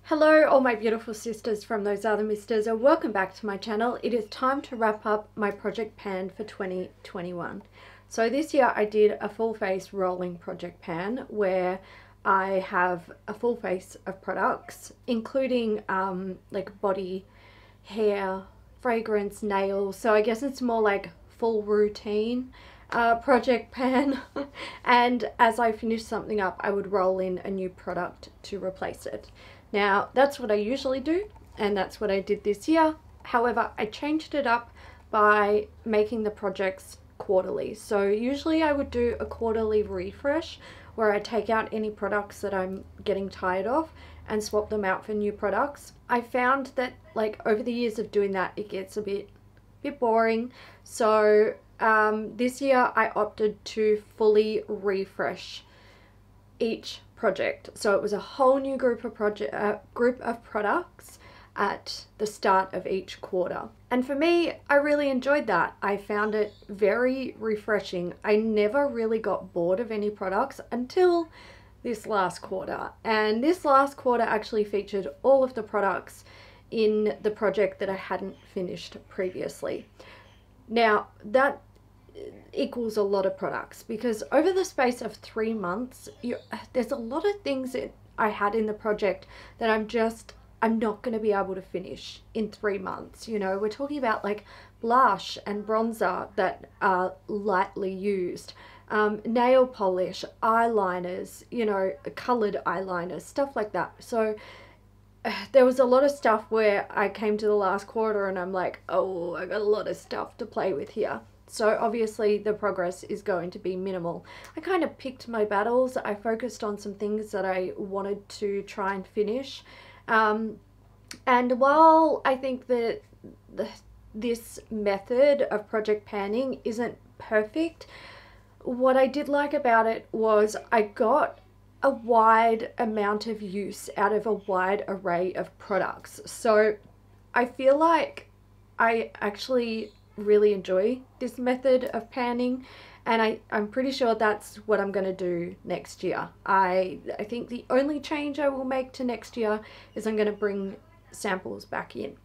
Hello all my beautiful sisters from those other misters, and welcome back to my channel. It is time to wrap up my project pan for 2021. So this year I did a full face rolling project pan where I have a full face of products including like body, hair, fragrance, nails. So I guess it's more like full routine project pan. And as I finish something up, I would roll in a new product to replace it. Now that's what I usually do, and that's what I did this year. However, I changed it up by making the projects quarterly. So usually I would do a quarterly refresh where I take out any products that I'm getting tired of and swap them out for new products. I found that like over the years of doing that, it gets a bit boring. So this year I opted to fully refresh each project. So it was a whole new group of products at the start of each quarter. And for me, I really enjoyed that. I found it very refreshing. I never really got bored of any products until this last quarter. And this last quarter actually featured all of the products in the project that I hadn't finished previously. Now that equals a lot of products because over the space of 3 months there's a lot of things that I had in the project that I'm not going to be able to finish in 3 months. You know, we're talking about like blush and bronzer that are lightly used, nail polish, eyeliners, you know, colored eyeliners, stuff like that. So there was a lot of stuff where I came to the last quarter and I'm like, oh, I got a lot of stuff to play with here. So obviously the progress is going to be minimal. I kind of picked my battles. I focused on some things that I wanted to try and finish. And while I think that this method of project panning isn't perfect, what I did like about it was I got a wide amount of use out of a wide array of products. So I feel like I actually really enjoy this method of panning, and I'm pretty sure that's what I'm going to do next year. I think the only change I will make to next year is I'm going to bring samples back in.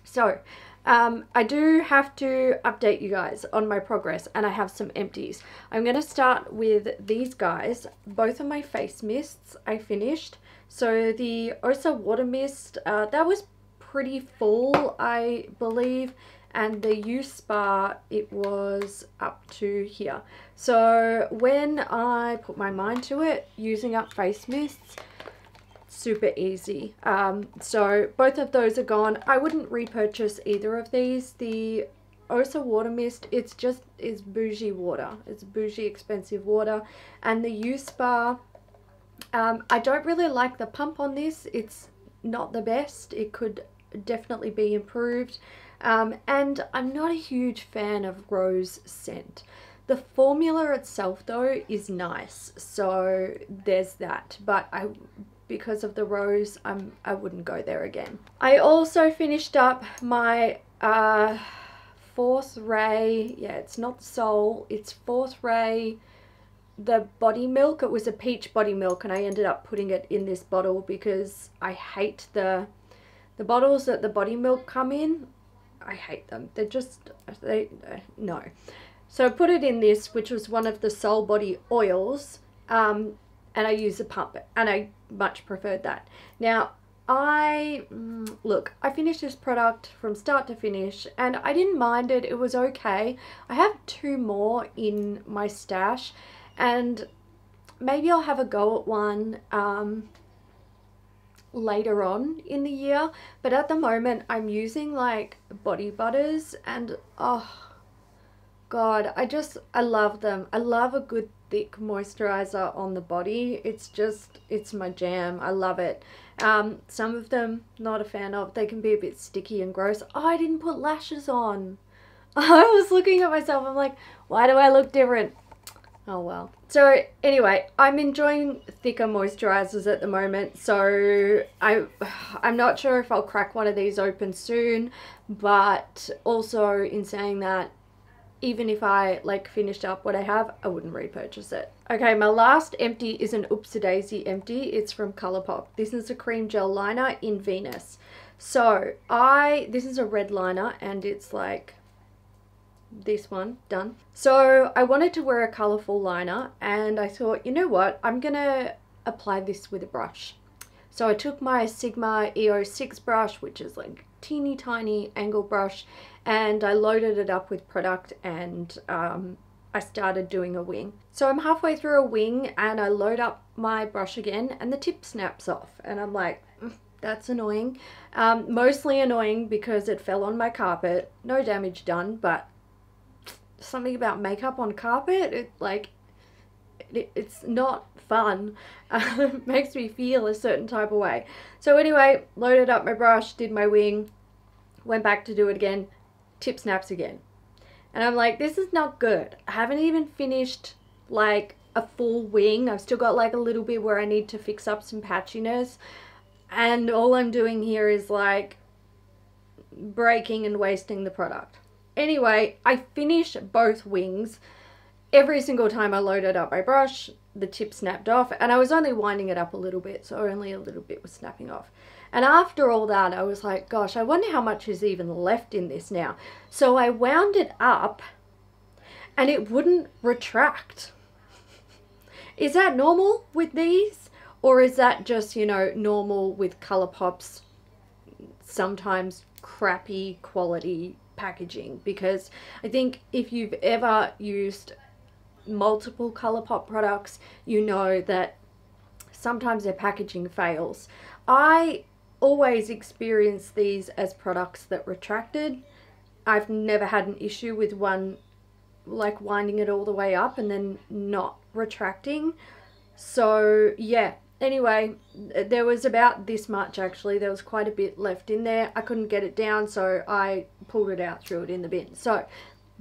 So I do have to update you guys on my progress, and I have some empties. I'm going to start with these guys. Both of my face mists I finished. So the Osa water mist, that was pretty full, I believe. And the U-Spa, it was up to here. So when I put my mind to it, using up face mists, super easy. So both of those are gone. I wouldn't repurchase either of these. The Osa water mist, it's bougie water. It's bougie expensive water. And the U-Spa, I don't really like the pump on this. It's not the best. It could definitely be improved. And I'm not a huge fan of rose scent. The formula itself though is nice, so there's that, but because of the rose, I wouldn't go there again. I also finished up my Fourth Ray, yeah, it's not Soul, it's Fourth Ray, the body milk. It was a peach body milk, and I ended up putting it in this bottle because I hate the bottles that the body milk come in. I hate them. No. So I put it in this, which was one of the Soul Body oils, and I used a pump, and I much preferred that. Now, look, I finished this product from start to finish, and I didn't mind it. It was okay. I have 2 more in my stash, and maybe I'll have a go at one later on in the year, but at the moment I'm using like body butters, and oh god, I love them. I love a good thick moisturizer on the body. It's my jam. I love it. Some of them not a fan of. They can be a bit sticky and gross. Oh, I didn't put lashes on. I was looking at myself, I'm like, why do I look different? Oh well. So anyway, I'm enjoying thicker moisturizers at the moment, so I'm not sure if I'll crack one of these open soon, but also in saying that, even if I like finished up what I have, I wouldn't repurchase it. Okay, my last empty is an Oopsie Daisy empty. It's from Colourpop. This is a cream gel liner in Venus. So this is a red liner and it's like this one done. So I wanted to wear a colourful liner and I thought, you know what, I'm gonna apply this with a brush. So I took my Sigma EO6 brush, which is like teeny tiny angle brush, and I loaded it up with product and I started doing a wing. So I'm halfway through a wing and I load up my brush again and the tip snaps off and I'm like, that's annoying. Mostly annoying because it fell on my carpet. No damage done, but something about makeup on carpet, it's not fun. It makes me feel a certain type of way. So anyway, loaded up my brush, did my wing, went back to do it again, tip snaps again. And I'm like, this is not good. I haven't even finished like a full wing. I've still got like a little bit where I need to fix up some patchiness. And all I'm doing here is like breaking and wasting the product. Anyway, I finished both wings. Every single time I loaded up my brush, the tip snapped off, and I was only winding it up a little bit, so only a little bit was snapping off. And after all that, I was like, gosh, I wonder how much is even left in this now. So I wound it up and it wouldn't retract. Is that normal with these? Or is that just, you know, normal with Colourpop's sometimes crappy quality packaging? Because I think if you've ever used multiple Colourpop products, you know that sometimes their packaging fails. I always experience these as products that retracted. I've never had an issue with one like winding it all the way up and then not retracting. So yeah, anyway, there was about this much actually. There was quite a bit left in there. I couldn't get it down, so I pulled it out, threw it in the bin. So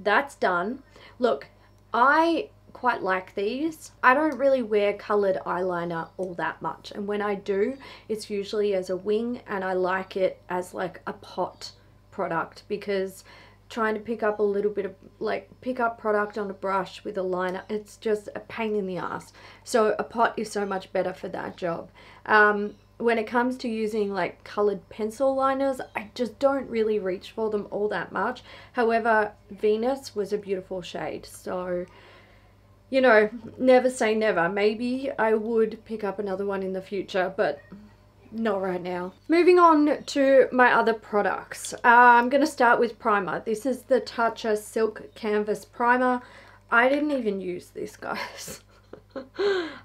that's done. Look, I quite like these. I don't really wear coloured eyeliner all that much, and when I do, it's usually as a wing, and I like it as like a pot product, because trying to pick up a little bit of like pick up product on a brush with a liner, it's just a pain in the ass. So a pot is so much better for that job. When it comes to using like coloured pencil liners, I just don't really reach for them all that much. However, Venus was a beautiful shade, so you know, never say never. Maybe I would pick up another one in the future, but not right now. Moving on to my other products. I'm going to start with primer. This is the Tatcha Silk Canvas Primer. I didn't even use this, guys.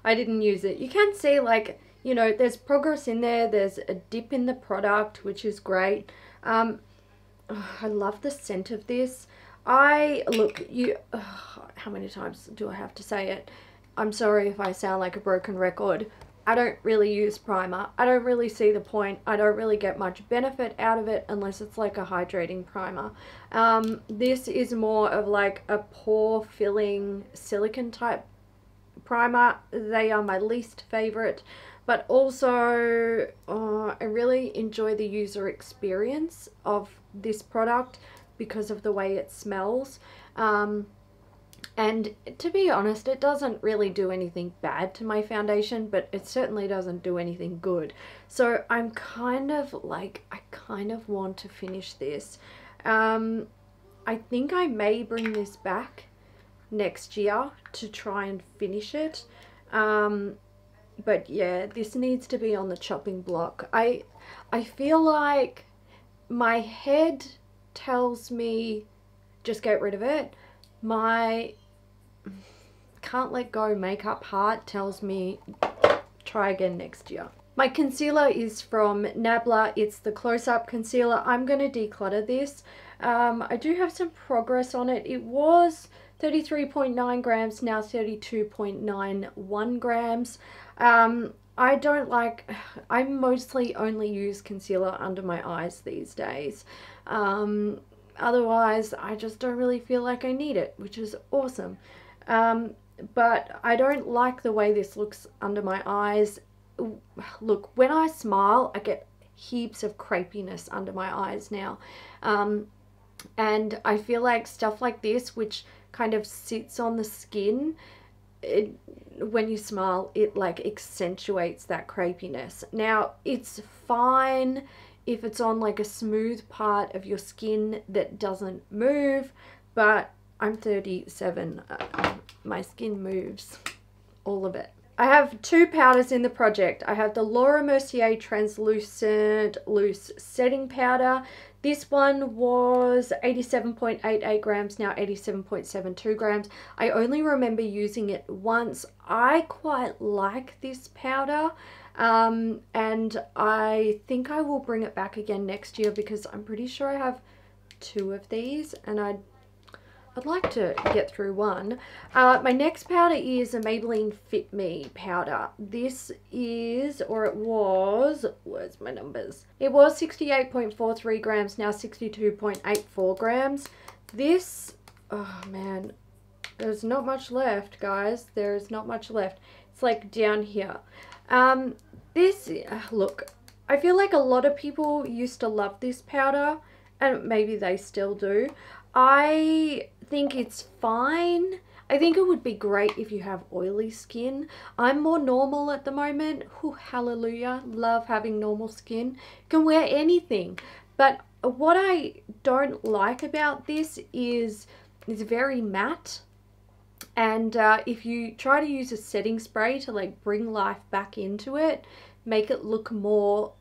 I didn't use it. You can see, like, you know, there's progress in there. There's a dip in the product, which is great. I love the scent of this. Look, how many times do I have to say it? I'm sorry if I sound like a broken record. I don't really use primer. I don't really see the point. I don't really get much benefit out of it unless it's like a hydrating primer. This is more of like a pore filling silicone type primer. They are my least favorite, but also I really enjoy the user experience of this product because of the way it smells. And to be honest, it doesn't really do anything bad to my foundation, but it certainly doesn't do anything good. So I'm kind of like, I kind of want to finish this. I think I may bring this back next year to try and finish it. But yeah, this needs to be on the chopping block. I feel like my head tells me just get rid of it. My can't let go makeup heart tells me try again next year. My concealer is from Nabla. It's the close-up concealer. I'm going to declutter this. I do have some progress on it. It was 33.9 grams, now 32.91 grams. I mostly only use concealer under my eyes these days. Otherwise, I just don't really feel like I need it, which is awesome. But I don't like the way this looks under my eyes. Look, when I smile, I get heaps of crepiness under my eyes now. And I feel like stuff like this, which kind of sits on the skin, when you smile, it like accentuates that crepiness. Now, it's fine if it's on like a smooth part of your skin that doesn't move, but I'm 37. My skin moves, all of it. I have two powders in the project. I have the Laura Mercier Translucent Loose Setting Powder. This one was 87.88 grams, now 87.72 grams. I only remember using it once. I quite like this powder, and I think I will bring it back again next year because I'm pretty sure I have two of these, and I'd like to get through one. My next powder is a Maybelline Fit Me powder. This is, or it was, where's my numbers? It was 68.43 grams, now 62.84 grams. This, oh man, there's not much left, guys. There's not much left. It's like down here. This, look, I feel like a lot of people used to love this powder, and maybe they still do. I think it's fine. I think it would be great if you have oily skin. I'm more normal at the moment. Whew, hallelujah. Love having normal skin. Can wear anything. But what I don't like about this is it's very matte. And if you try to use a setting spray to like bring life back into it, make it look more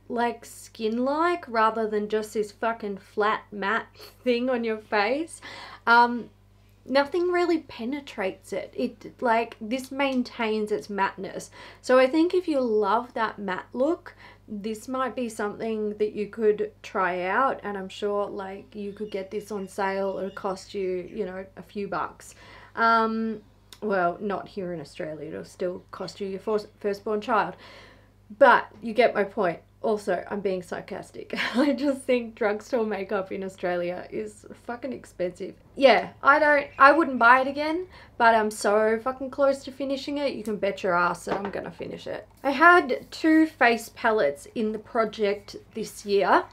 like skin-like rather than just this fucking flat matte thing on your face, nothing really penetrates it. It like, this maintains its matteness. So I think if you love that matte look, this might be something that you could try out, and I'm sure like you could get this on sale. It'll cost you, you know, a few bucks. Well, not here in Australia. It'll still cost you your firstborn child, but you get my point. Also, I'm being sarcastic. I just think drugstore makeup in Australia is fucking expensive. Yeah, I wouldn't buy it again, but I'm so fucking close to finishing it. You can bet your ass that I'm gonna finish it. I had two face palettes in the project this year,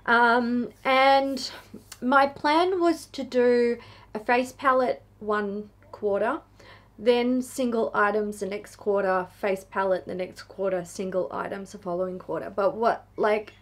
and my plan was to do a face palette one quarter, then single items the next quarter, face palette the next quarter, single items the following quarter. But what, like,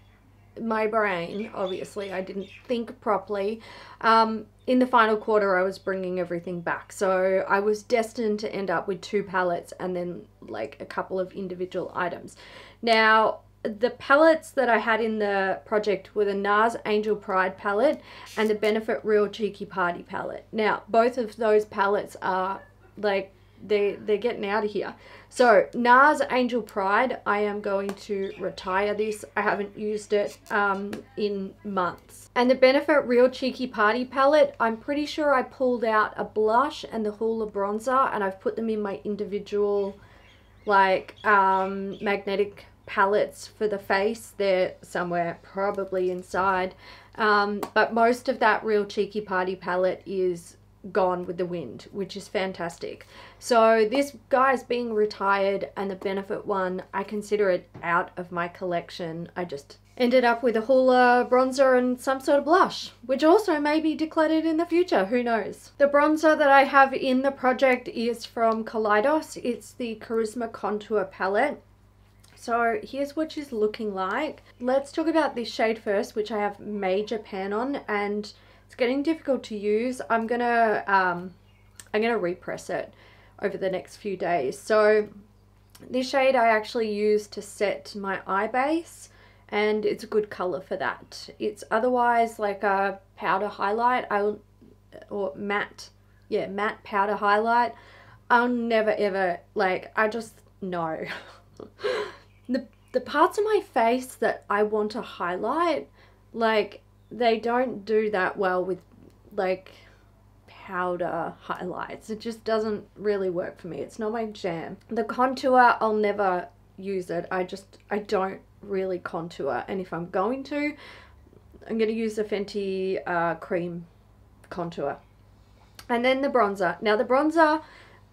my brain, obviously, I didn't think properly. In the final quarter, I was bringing everything back. So I was destined to end up with two palettes and then, like, a couple of individual items. Now, the palettes that I had in the project were the NARS Angel Pride palette and the Benefit Real Cheeky Party palette. Now, both of those palettes are like, they're getting out of here. So NARS Angel Pride, I am going to retire this. I haven't used it in months. And the Benefit Real Cheeky Party palette, I'm pretty sure I pulled out a blush and the Hoola bronzer, and I've put them in my individual like magnetic palettes for the face. They're somewhere probably inside, but most of that Real Cheeky Party palette is gone with the wind, which is fantastic. So this guy's being retired, and the Benefit one, I consider it out of my collection. I just ended up with a Hoola bronzer and some sort of blush, which also may be decluttered in the future, who knows. The bronzer that I have in the project is from Kaleidos. It's the Charisma Contour palette. So here's what she's looking like. Let's talk about this shade first, which I have major pan on, and it's getting difficult to use. I'm gonna repress it over the next few days. So this shade I actually use to set my eye base, and it's a good color for that. It's otherwise like a powder highlight, or matte powder highlight. I'll never ever, like, I just know. The parts of my face that I want to highlight, like, they don't do that well with like powder highlights. It just doesn't really work for me. It's not my jam. The contour, I'll never use it. I don't really contour, and if I'm going to, I'm going to use the Fenty cream contour. And then the bronzer. Now the bronzer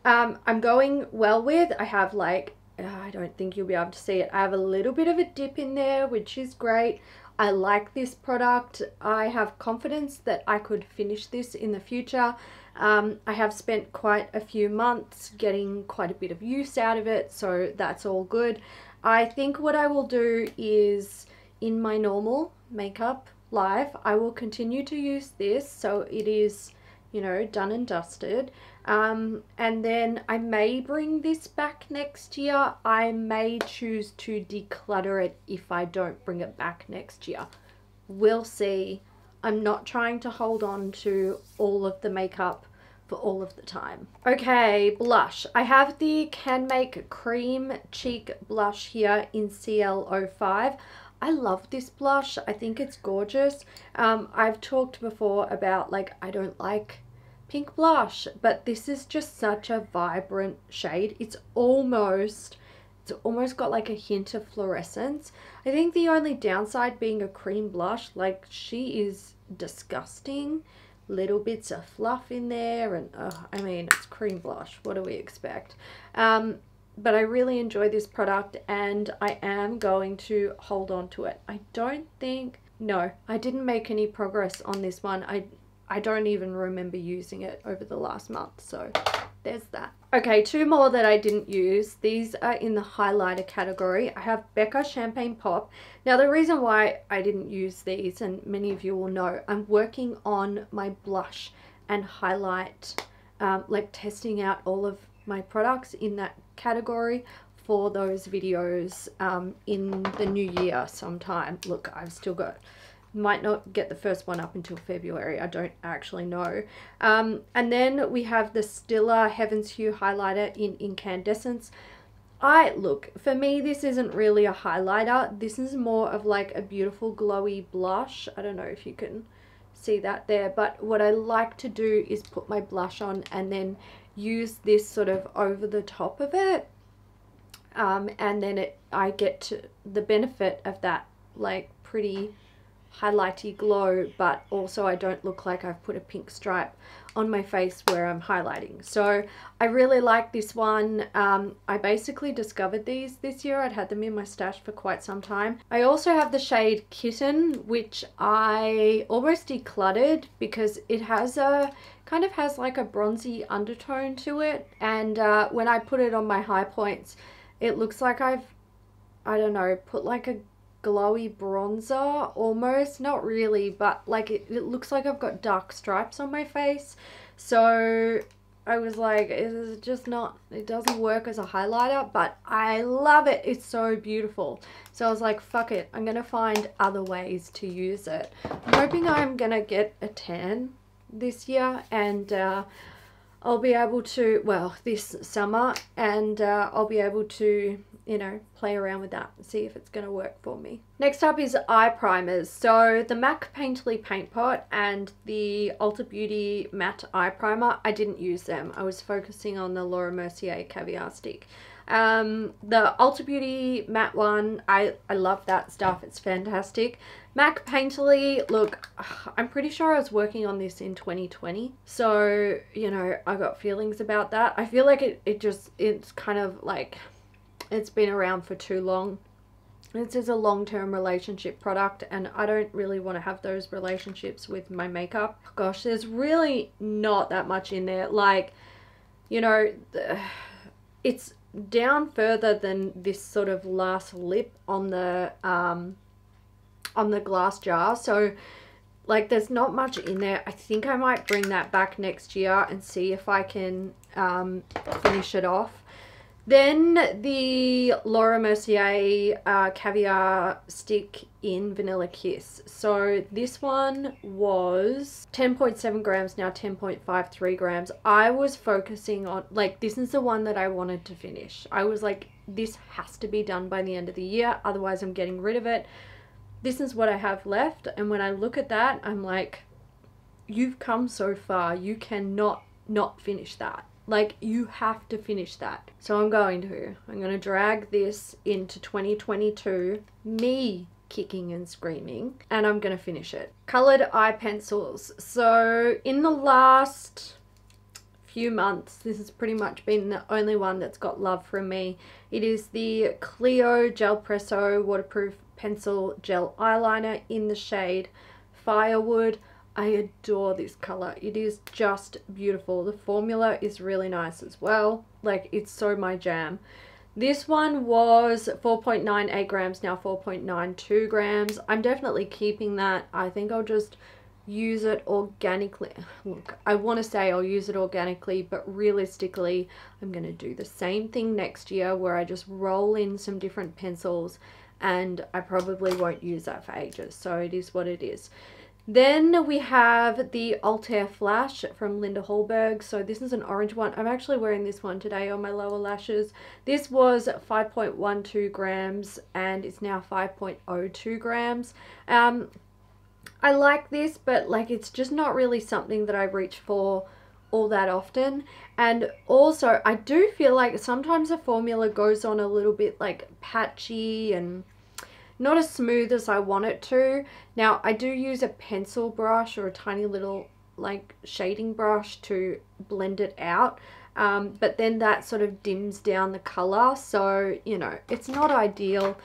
I'm going well with. I have like I don't think you'll be able to see it. I have a little bit of a dip in there, which is great. I like this product. I have confidence that I could finish this in the future. I have spent quite a few months getting quite a bit of use out of it, so that's all good. I think what I will do is, in my normal makeup life, I will continue to use this so it is, you know, done and dusted. And then I may bring this back next year. I may choose to declutter it if I don't bring it back next year. We'll see. I'm not trying to hold on to all of the makeup for all of the time. Okay, blush. I have the Can Make Cream Cheek Blush here in CL05. I love this blush. I think it's gorgeous. I've talked before about, like, I don't like pink blush, but this is just such a vibrant shade. It's almost got like a hint of fluorescence. I think the only downside being a cream blush, like, she is disgusting. Little bits of fluff in there, and I mean, it's cream blush, what do we expect? But I really enjoy this product and I am going to hold on to it. I don't think, no, I didn't make any progress on this one. I don't even remember using it over the last month, so there's that. Okay, two more that I didn't use. These are in the highlighter category. I have BOCAJ Champagne Pop. Now, the reason why I didn't use these, and many of you will know, I'm working on my blush and highlight, like testing out all of my products in that category for those videos in the new year sometime. Look, I've still got, might not get the first one up until February. I don't actually know. And then we have the Stila Heaven's Hue highlighter in Incandescence. Look, for me, this isn't really a highlighter. This is more of like a beautiful glowy blush. I don't know if you can see that there, but what I like to do is put my blush on and then use this sort of over the top of it. And then I get to the benefit of that, like, pretty highlighty glow, but also I don't look like I've put a pink stripe on my face where I'm highlighting. So I really like this one. I basically discovered these this year. I'd had them in my stash for quite some time. I also have the shade Kitten, which I almost decluttered because it has a kind of has like a bronzy undertone to it, and when I put it on my high points, it looks like I don't know, put like a glowy bronzer almost. Not really, but like it looks like I've got dark stripes on my face. So I was like, it's just not, it doesn't work as a highlighter, but I love it. It's so beautiful. So I was like, fuck it, I'm gonna find other ways to use it. I'm hoping I'm gonna get a tan this year, and I'll be able to, well, this summer, and I'll be able to, you know, play around with that and see if it's going to work for me. Next up is eye primers. So the MAC Painterly Paint Pot and the Ulta Beauty Matte Eye Primer, I didn't use them. I was focusing on the Laura Mercier Caviar Stick. The Ulta Beauty matte one, I love that stuff. It's fantastic. MAC Painterly, look, I'm pretty sure I was working on this in 2020. So, you know, I got feelings about that. I feel like it's kind of like, it's been around for too long. This is a long-term relationship product, and I don't really want to have those relationships with my makeup. Gosh, there's really not that much in there. Like, you know, it's down further than this sort of last lip on the glass jar, so like there's not much in there. I think I might bring that back next year and see if I can finish it off. Then the Laura Mercier Caviar Stick in Vanilla Kiss. So this one was 10.7 grams, now 10.53 grams. I was focusing on, like, this is the one that I wanted to finish. I was like, this has to be done by the end of the year, otherwise I'm getting rid of it. This is what I have left, and when I look at that, I'm like, you've come so far, you cannot not finish that. Like, you have to finish that. So I'm going to drag this into 2022, me kicking and screaming, and I'm going to finish it. Colored eye pencils. So in the last few months. This has pretty much been the only one that's got love from me. It is the Clio Gel Presso Waterproof Pencil Gel Eyeliner in the shade Firewood. I adore this color. It is just beautiful. The formula is really nice as well. Like, it's so my jam. This one was 4.98 grams, now 4.92 grams. I'm definitely keeping that. I think I'll just use it organically. Look, I want to say I'll use it organically, but realistically, I'm going to do the same thing next year where I just roll in some different pencils, and I probably won't use that for ages. So it is what it is. Then we have the Altair Flash from Linda Hallberg. So this is an orange one. I'm actually wearing this one today on my lower lashes. This was 5.12 grams and it's now 5.02 grams. I like this, but like, it's just not really something that I reach for all that often. And also I do feel like sometimes the formula goes on a little bit like patchy and not as smooth as I want it to. Now, I do use a pencil brush or a tiny little like shading brush to blend it out, but then that sort of dims down the color, so you know, it's not ideal.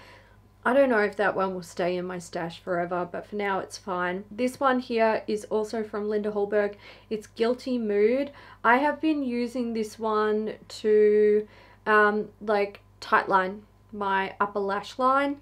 I don't know if that one will stay in my stash forever, but for now it's fine. This one here is also from Linda Hallberg. It's Guilty Mood. I have been using this one to like tightline my upper lash line.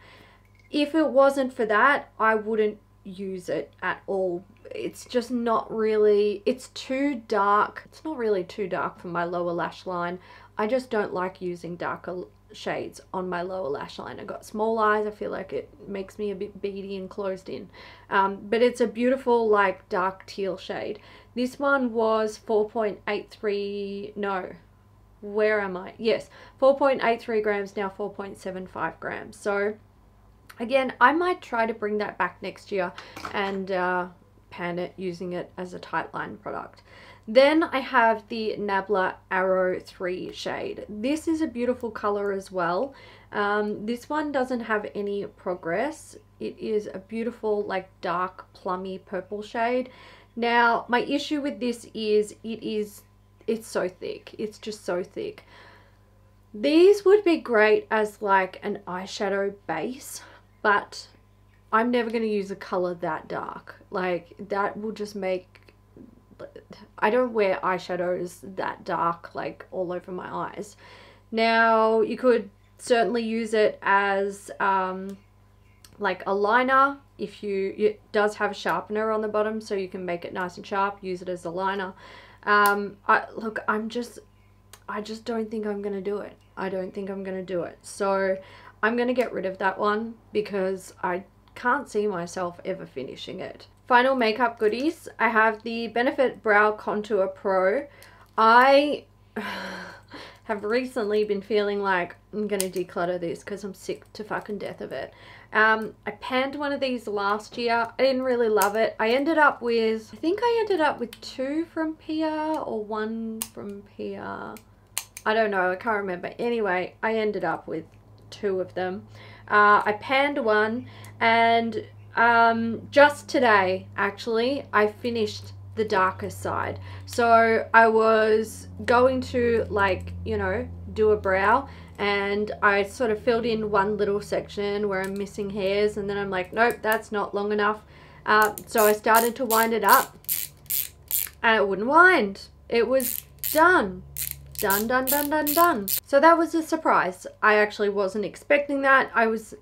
If it wasn't for that, I wouldn't use it at all. It's just not really, it's too dark. It's not really too dark for my lower lash line. I just don't like using darker shades on my lower lash line. I've got small eyes. I feel like it makes me a bit beady and closed in. But it's a beautiful like dark teal shade. This one was 4.83, no, where am I? Yes, 4.83 grams, now 4.75 grams. So again, I might try to bring that back next year and pan it using it as a tight line product. Then I have the Nabla Arrow 3 shade. This is a beautiful color as well. This one doesn't have any progress. It is a beautiful like dark plummy purple shade. Now my issue with this is it's so thick. It's just so thick. These would be great as like an eyeshadow base, but I'm never going to use a color that dark. Like, that will just make, I don't wear eyeshadows that dark like all over my eyes. Now you could certainly use it as like a liner if it does have a sharpener on the bottom, so you can make it nice and sharp, use it as a liner. Look, I just don't think I'm going to do it. I don't think I'm going to do it. So I'm going to get rid of that one because I can't see myself ever finishing it. Final makeup goodies. I have the Benefit Brow Contour Pro. I have recently been feeling like I'm going to declutter this because I'm sick to fucking death of it. I panned one of these last year. I didn't really love it. I think I ended up with 2 from PR or 1 from PR. I don't know. I can't remember. Anyway, I ended up with 2 of them. I panned one, and just today actually I finished the darker side. So I was going to, like, you know, do a brow, and I sort of filled in one little section where I'm missing hairs, and then I'm like, nope, that's not long enough. So I started to wind it up and it wouldn't wind. It was done. Done, done, done, done, done. So that was a surprise. I actually wasn't expecting that. I was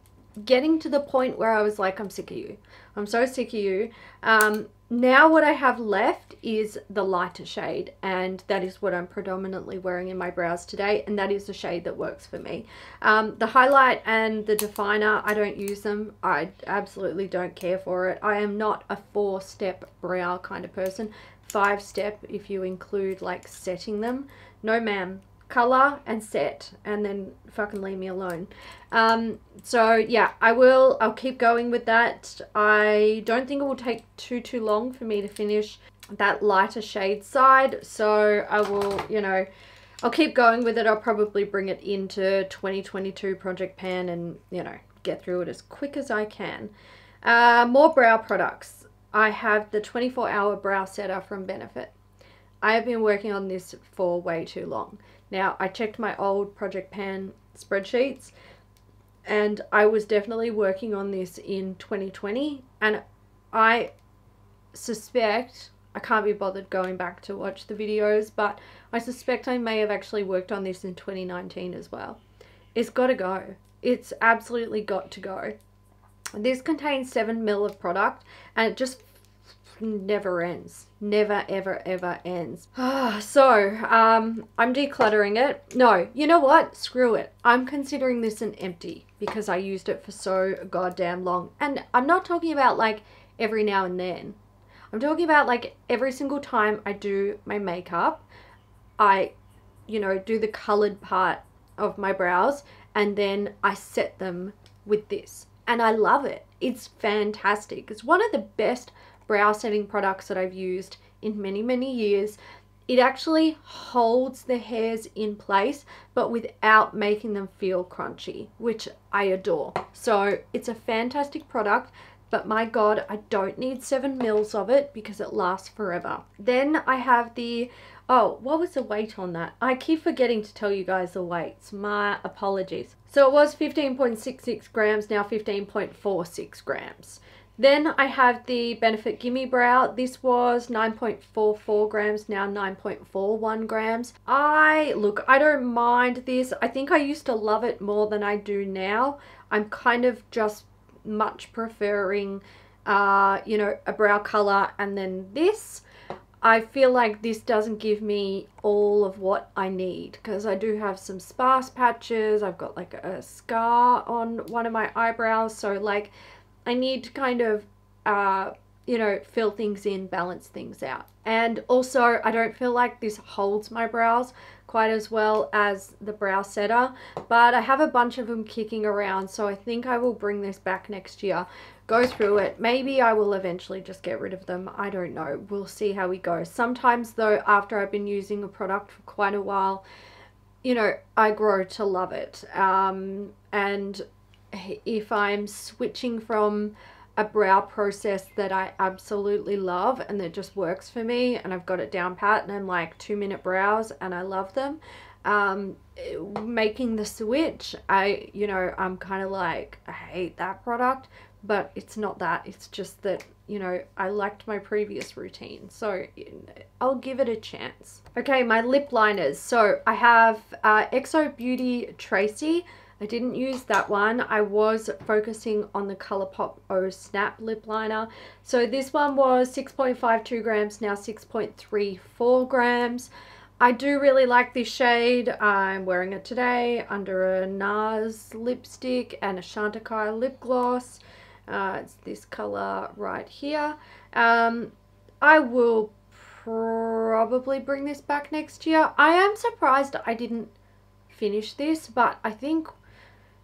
getting to the point where I was like, I'm sick of you. I'm so sick of you. Now what I have left is the lighter shade, and that is what I'm predominantly wearing in my brows today, and that is the shade that works for me. The highlight and the definer, I don't use them. I absolutely don't care for it. I am not a 4-step brow kind of person. 5-step if you include like setting them. No ma'am. Color and set, and then fucking leave me alone. So yeah, I'll keep going with that. I don't think it will take too long for me to finish that lighter shade side, so I will, you know, I'll keep going with it. I'll probably bring it into 2022 Project Pan and, you know, get through it as quick as I can. More brow products. I have the 24-hour brow setter from Benefit. I have been working on this for way too long. Now, I checked my old Project Pan spreadsheets, and I was definitely working on this in 2020, and I suspect, I can't be bothered going back to watch the videos, but I suspect I may have actually worked on this in 2019 as well. It's got to go. It's absolutely got to go. This contains 7 ml of product, and it just never ends. Never, ever, ever ends. So, I'm decluttering it. No, you know what? Screw it. I'm considering this an empty because I used it for so goddamn long. And I'm not talking about like every now and then. I'm talking about like every single time I do my makeup, I, you know, do the colored part of my brows, and then I set them with this. And I love it. It's fantastic. It's one of the best brow setting products that I've used in many, many years. It actually holds the hairs in place, but without making them feel crunchy, which I adore. So it's a fantastic product, but my God, I don't need 7 mils of it because it lasts forever. Then I have the, oh, what was the weight on that? I keep forgetting to tell you guys the weights. My apologies. So it was 15.66 grams, now 15.46 grams. Then I have the Benefit Gimme Brow. This was 9.44 grams, now 9.41 grams. Look, I don't mind this. I think I used to love it more than I do now. I'm kind of just much preferring, you know, a brow color, and then this. I feel like this doesn't give me all of what I need because I do have some sparse patches. I've got like a scar on one of my eyebrows, so like I need to kind of, you know, fill things in, balance things out. And also, I don't feel like this holds my brows quite as well as the brow setter, but I have a bunch of them kicking around, so I think I will bring this back next year, go through it. Maybe I will eventually just get rid of them. I don't know. We'll see how we go. Sometimes, though, after I've been using a product for quite a while, you know, I grow to love it. And if I'm switching from a brow process that I absolutely love and that just works for me, and I've got it down pat, and I'm like 2-minute brows and I love them, making the switch, you know, I'm kind of like, I hate that product, but it's not that. It's just that, you know, I liked my previous routine, so I'll give it a chance. Okay, my lip liners. So I have Exo Beauty Tracy. I didn't use that one. I was focusing on the ColourPop O Snap lip liner. So this one was 6.52 grams, now 6.34 grams. I do really like this shade. I'm wearing it today under a NARS lipstick and a Chantecaille lip gloss. It's this color right here. I will probably bring this back next year. I am surprised I didn't finish this, but I think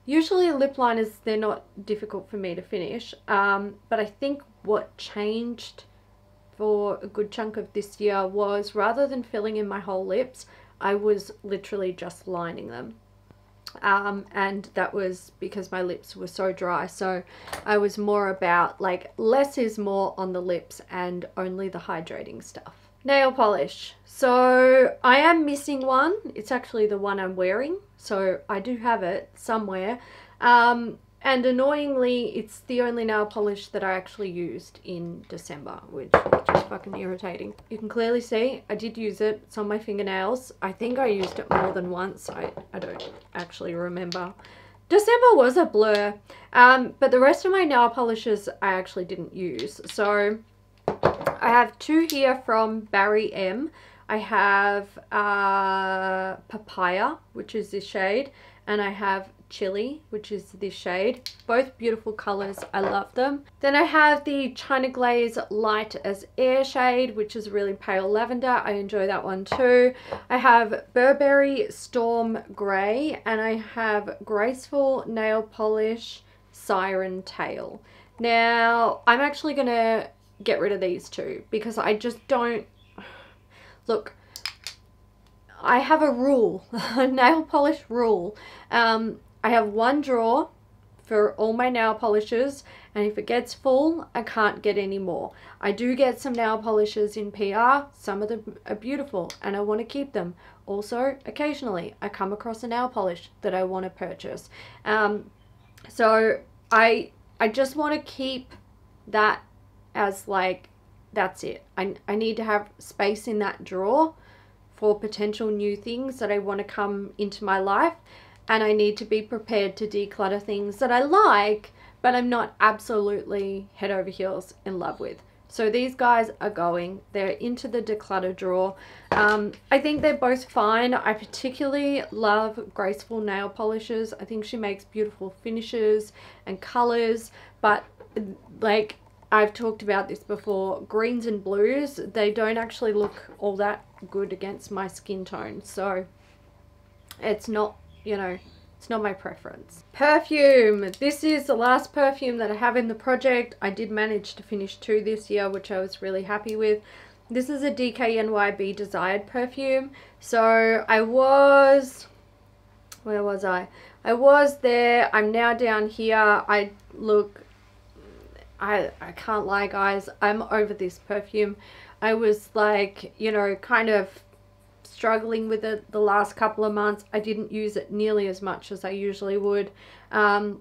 usually lip liners, they're not difficult for me to finish, but I think what changed for a good chunk of this year was, rather than filling in my whole lips, I was literally just lining them, and that was because my lips were so dry. So I was more about like less is more on the lips and only the hydrating stuff. Nail polish. So I am missing one. It's actually the one I'm wearing, so I do have it somewhere, and annoyingly it's the only nail polish that I actually used in December, which is fucking irritating. You can clearly see I did use it. It's on my fingernails. I think I used it more than once. I don't actually remember. December was a blur, but the rest of my nail polishes I actually didn't use. So I have two here from Barry M. I have Papaya, which is this shade, and I have Chili, which is this shade. Both beautiful colors. I love them. Then I have the China Glaze Light as Air shade, which is really pale lavender. I enjoy that one too. I have Burberry Storm Grey, and I have Graceful Nail Polish Siren Tail. Now, I'm actually going to get rid of these two because I just don't... Look, I have a rule, a nail polish rule. I have one drawer for all my nail polishes, and if it gets full, I can't get any more. I do get some nail polishes in PR. Some of them are beautiful and I want to keep them. Also, occasionally I come across a nail polish that I want to purchase. So I just want to keep that as like, that's it. I need to have space in that drawer for potential new things that I want to come into my life, and I need to be prepared to declutter things that I like but I'm not absolutely head over heels in love with. So these guys are going, they're into the declutter drawer. I think they're both fine. I particularly love Graceful nail polishes. I think she makes beautiful finishes and colors, but like I've talked about this before, greens and blues, they don't actually look all that good against my skin tone. So it's not, you know, it's not my preference. Perfume. This is the last perfume that I have in the project. I did manage to finish 2 this year, which I was really happy with. This is a DKNYB Desired perfume. So I was, where was I? I was there. I'm now down here. I can't lie, guys. I'm over this perfume. I was like, you know, kind of struggling with it the last couple of months. I didn't use it nearly as much as I usually would. I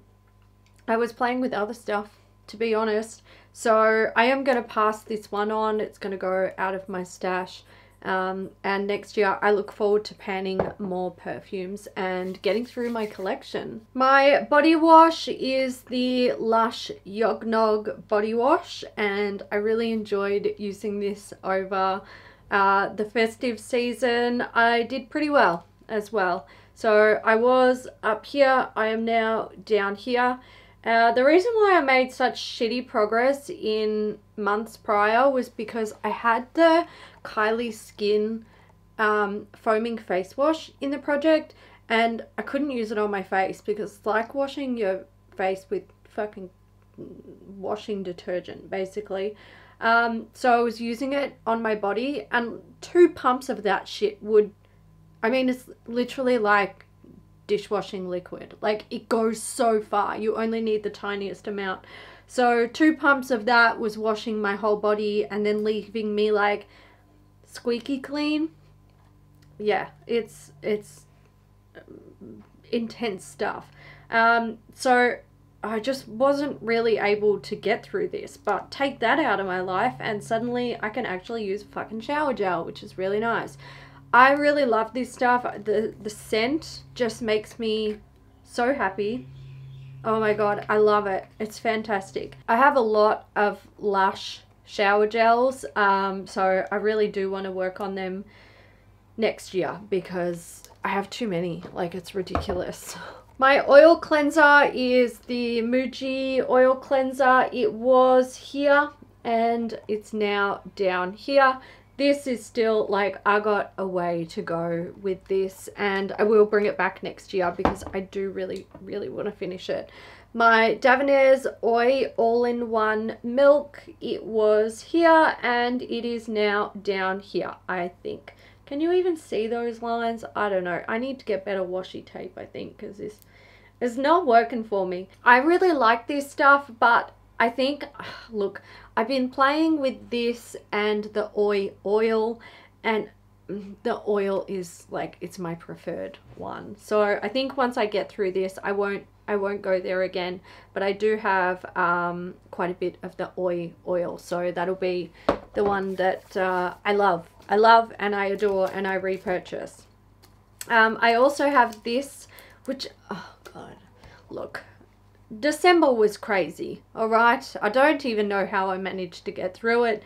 was playing with other stuff, to be honest. So I am going to pass this one on. It's going to go out of my stash. And next year I look forward to panning more perfumes and getting through my collection. My body wash is the Lush Yognog body wash, and I really enjoyed using this over the festive season. I did pretty well as well. So I was up here, I am now down here. The reason why I made such shitty progress in months prior was because I had the Kylie Skin foaming face wash in the project, and I couldn't use it on my face because it's like washing your face with fucking washing detergent, basically. So I was using it on my body, and 2 pumps of that shit would, I mean, it's literally like dishwashing liquid. Like, it goes so far. You only need the tiniest amount. So 2 pumps of that was washing my whole body and then leaving me like squeaky clean. Yeah, it's intense stuff. So I just wasn't really able to get through this, but take that out of my life and suddenly I can actually use fucking shower gel, which is really nice. I really love this stuff. The scent just makes me so happy. Oh my god, I love it. It's fantastic. I have a lot of Lush shower gels, so I really do want to work on them next year because I have too many. Like, it's ridiculous. My oil cleanser is the Muji oil cleanser. It was here and it's now down here. This is still like, I got a way to go with this, and I will bring it back next year because I do really, really want to finish it. My Davinair's Oi all-in-one milk, it was here and it is now down here, I think. Can you even see those lines? I don't know. I need to get better washi tape, I think, because this is not working for me. I really like this stuff, but I think, look, I've been playing with this and the Oi oil, and the oil is like, it's my preferred one. So I think once I get through this, I won't go there again, but I do have quite a bit of the Oi oil, so that'll be the one that I love and I adore and I repurchase. I also have this, which, oh god, look, December was crazy, all right? I don't even know how I managed to get through it.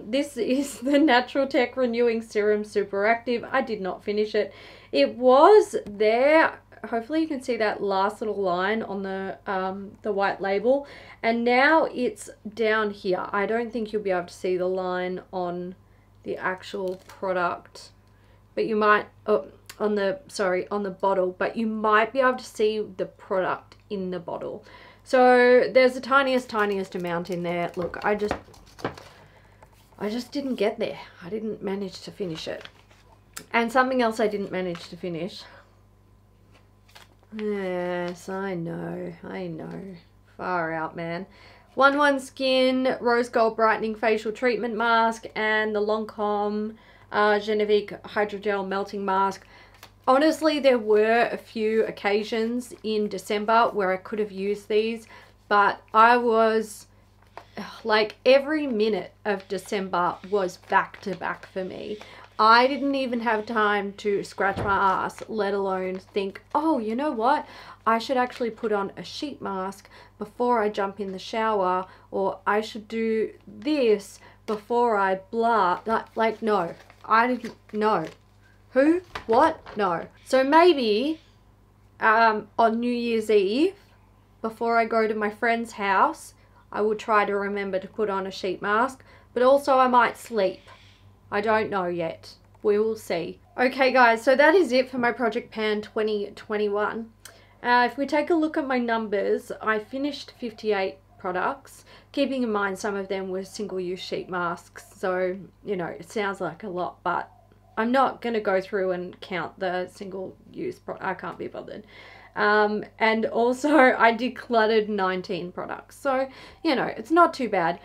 This is the Natural Tech Renewing Serum Super Active. I did not finish it. It was there. Hopefully you can see that last little line on the white label, and now it's down here. I don't think you'll be able to see the line on the actual product, but you might, on the bottle, but you might be able to see the product in the bottle. So there's the tiniest amount in there. Look, I just didn't get there. I didn't manage to finish it. And something else I didn't manage to finish. Yes, I know. Far out, man. 1 Skin Rose Gold Brightening Facial Treatment Mask and the Lancome Genevieve Hydrogel Melting Mask. Honestly, there were a few occasions in December where I could have used these, but I was like, every minute of December was back to back for me. I didn't even have time to scratch my ass, let alone think, oh, you know what? I should actually put on a sheet mask before I jump in the shower, or I should do this before I blah. Like, no, I didn't know. Who? What? No. So maybe on New Year's Eve, before I go to my friend's house, I will try to remember to put on a sheet mask, but also I might sleep. I don't know yet. We will see. Okay guys, so that is it for my Project Pan 2021. If we take a look at my numbers, I finished 58 products, keeping in mind some of them were single-use sheet masks, so, you know, it sounds like a lot, but I'm not going to go through and count the single-use products. I can't be bothered. And also I decluttered 19 products, so, you know, it's not too bad.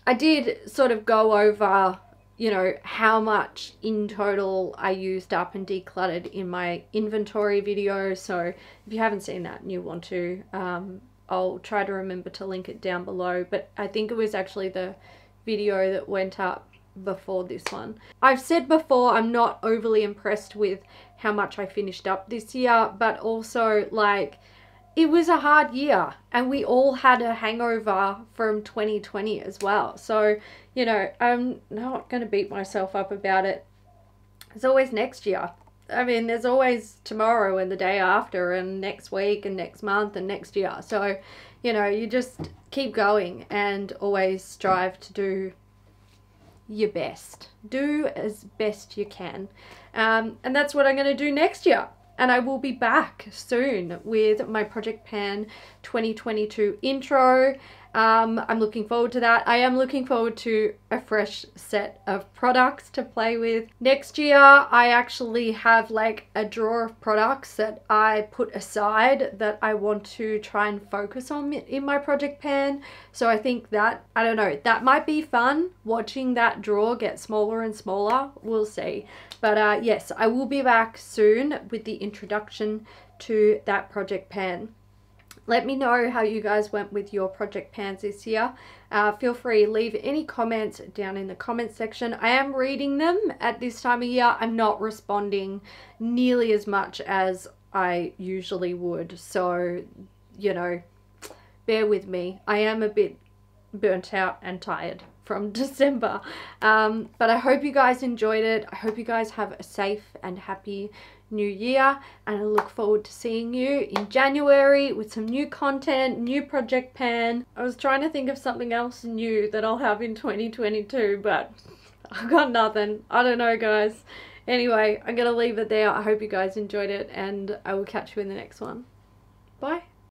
I did sort of go over, you know, how much in total I used up and decluttered in my inventory video. So if you haven't seen that and you want to, I'll try to remember to link it down below. But I think it was actually the video that went up before this one. I've said before, I'm not overly impressed with how much I finished up this year, but also, like, it was a hard year and we all had a hangover from 2020 as well. So, you know, I'm not going to beat myself up about it. There's always next year. I mean, there's always tomorrow and the day after and next week and next month and next year. So, you know, you just keep going and always strive to do your best. Do as best you can. And that's what I'm going to do next year. And I will be back soon with my Project Pan 2022 intro. I'm looking forward to that. I am looking forward to a fresh set of products to play with. Next year, I actually have like a drawer of products that I put aside that I want to try and focus on in my Project Pan. So I think that, I don't know, that might be fun, watching that drawer get smaller and smaller. We'll see. But yes, I will be back soon with the introduction to that Project Pan. Let me know how you guys went with your Project Pans this year. Feel free to leave any comments down in the comment section. I am reading them at this time of year. I'm not responding nearly as much as I usually would. So, you know, bear with me. I am a bit burnt out and tired from December. But I hope you guys enjoyed it. I hope you guys have a safe and happy new year, and I look forward to seeing you in January with some new content, new Project Pan. I was trying to think of something else new that I'll have in 2022, but I've got nothing. I don't know, guys. Anyway, I'm gonna leave it there. I hope you guys enjoyed it, and I will catch you in the next one. Bye.